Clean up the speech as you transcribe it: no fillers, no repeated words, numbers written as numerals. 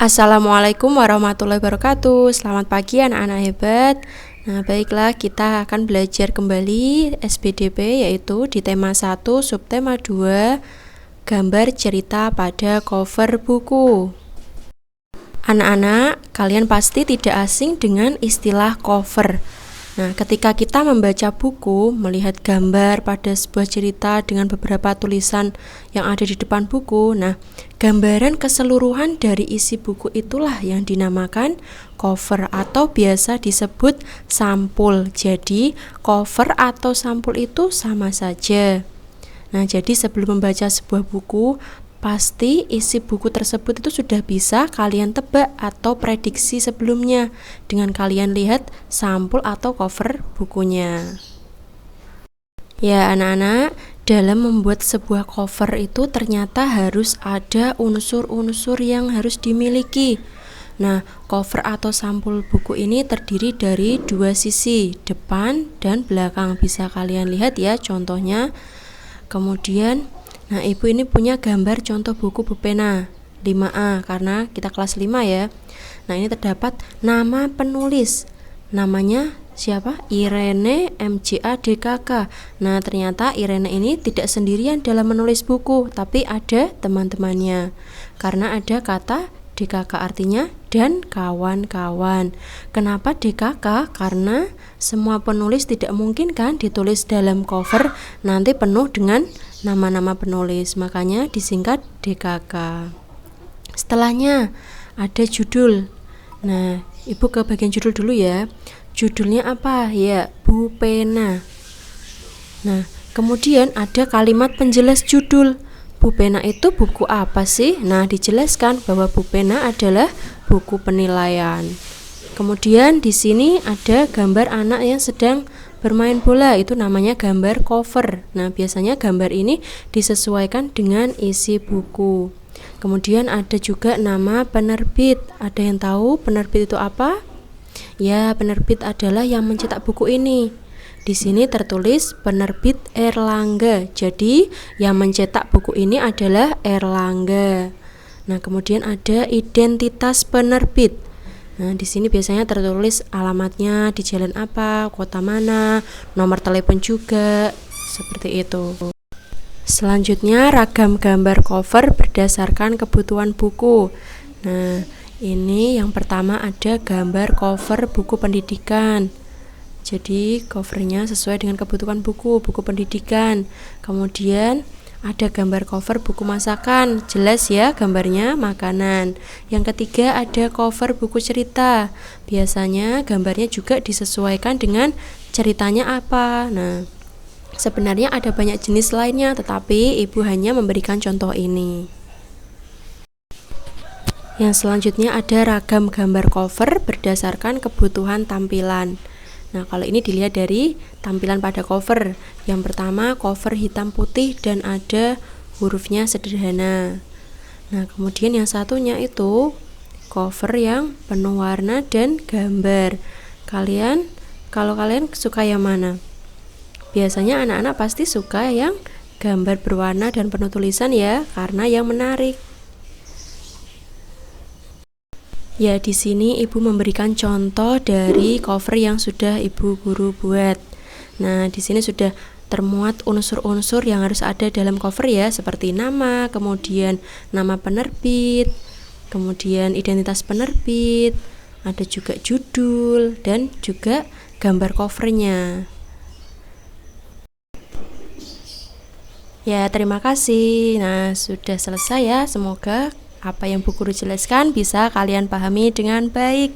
Assalamualaikum warahmatullahi wabarakatuh. Selamat pagi anak-anak hebat. Nah, baiklah, kita akan belajar kembali SPDP, yaitu di tema 1, subtema 2, gambar cerita pada cover buku. Anak-anak, kalian pasti tidak asing dengan istilah cover. Nah, ketika kita membaca buku, melihat gambar pada sebuah cerita dengan beberapa tulisan yang ada di depan buku, nah, gambaran keseluruhan dari isi buku itulah yang dinamakan cover atau biasa disebut sampul. Jadi, cover atau sampul itu sama saja. Nah, jadi sebelum membaca sebuah buku, pasti isi buku tersebut itu sudah bisa kalian tebak atau prediksi sebelumnya dengan kalian lihat sampul atau cover bukunya. Ya anak-anak, dalam membuat sebuah cover itu ternyata harus ada unsur-unsur yang harus dimiliki. Nah, cover atau sampul buku ini terdiri dari dua sisi, depan dan belakang. Bisa kalian lihat ya contohnya. Kemudian nah, ibu ini punya gambar contoh buku Bupena 5A karena kita kelas 5 ya. Nah, ini terdapat nama penulis. Namanya siapa? Irene MJA DKK. Nah, ternyata Irene ini tidak sendirian dalam menulis buku, tapi ada teman-temannya. Karena ada kata DKK artinya dan kawan-kawan. Kenapa DKK? Karena semua penulis tidak mungkin kan ditulis dalam cover nanti penuh dengan nama-nama penulis, makanya disingkat DKK. Setelahnya ada judul. Nah, ibu ke bagian judul dulu ya. Judulnya apa? Ya, Bupena. Nah, kemudian ada kalimat penjelas judul. Bupena itu buku apa sih? Nah, dijelaskan bahwa Bupena adalah buku penilaian. Kemudian di sini ada gambar anak yang sedang bermain bola, itu namanya gambar cover. Nah, biasanya gambar ini disesuaikan dengan isi buku. Kemudian ada juga nama penerbit. Ada yang tahu penerbit itu apa? Ya, penerbit adalah yang mencetak buku ini. Di sini tertulis penerbit Erlangga. Jadi, yang mencetak buku ini adalah Erlangga. Nah, kemudian ada identitas penerbit. Nah, di sini biasanya tertulis alamatnya di jalan apa, kota mana, nomor telepon juga, seperti itu. Selanjutnya, ragam gambar cover berdasarkan kebutuhan buku. Nah, ini yang pertama ada gambar cover buku pendidikan. Jadi covernya sesuai dengan kebutuhan buku pendidikan. Kemudian ada gambar cover buku masakan, jelas ya gambarnya makanan. Yang ketiga ada cover buku cerita. Biasanya gambarnya juga disesuaikan dengan ceritanya apa. Nah, sebenarnya ada banyak jenis lainnya, tetapi ibu hanya memberikan contoh ini. Yang selanjutnya ada ragam gambar cover berdasarkan kebutuhan tampilan. Nah, kalau ini dilihat dari tampilan pada cover. Yang pertama, cover hitam putih dan ada hurufnya sederhana. Nah, kemudian yang satunya itu cover yang penuh warna dan gambar. Kalau kalian suka yang mana? Biasanya anak-anak pasti suka yang gambar berwarna dan penuh tulisan ya, karena yang menarik. Ya, di sini ibu memberikan contoh dari cover yang sudah ibu guru buat. Nah, di sini sudah termuat unsur-unsur yang harus ada dalam cover ya, seperti nama, kemudian nama penerbit, kemudian identitas penerbit, ada juga judul dan juga gambar covernya. Ya, terima kasih. Nah, sudah selesai ya. Semoga apa yang Bu Guru jelaskan bisa kalian pahami dengan baik.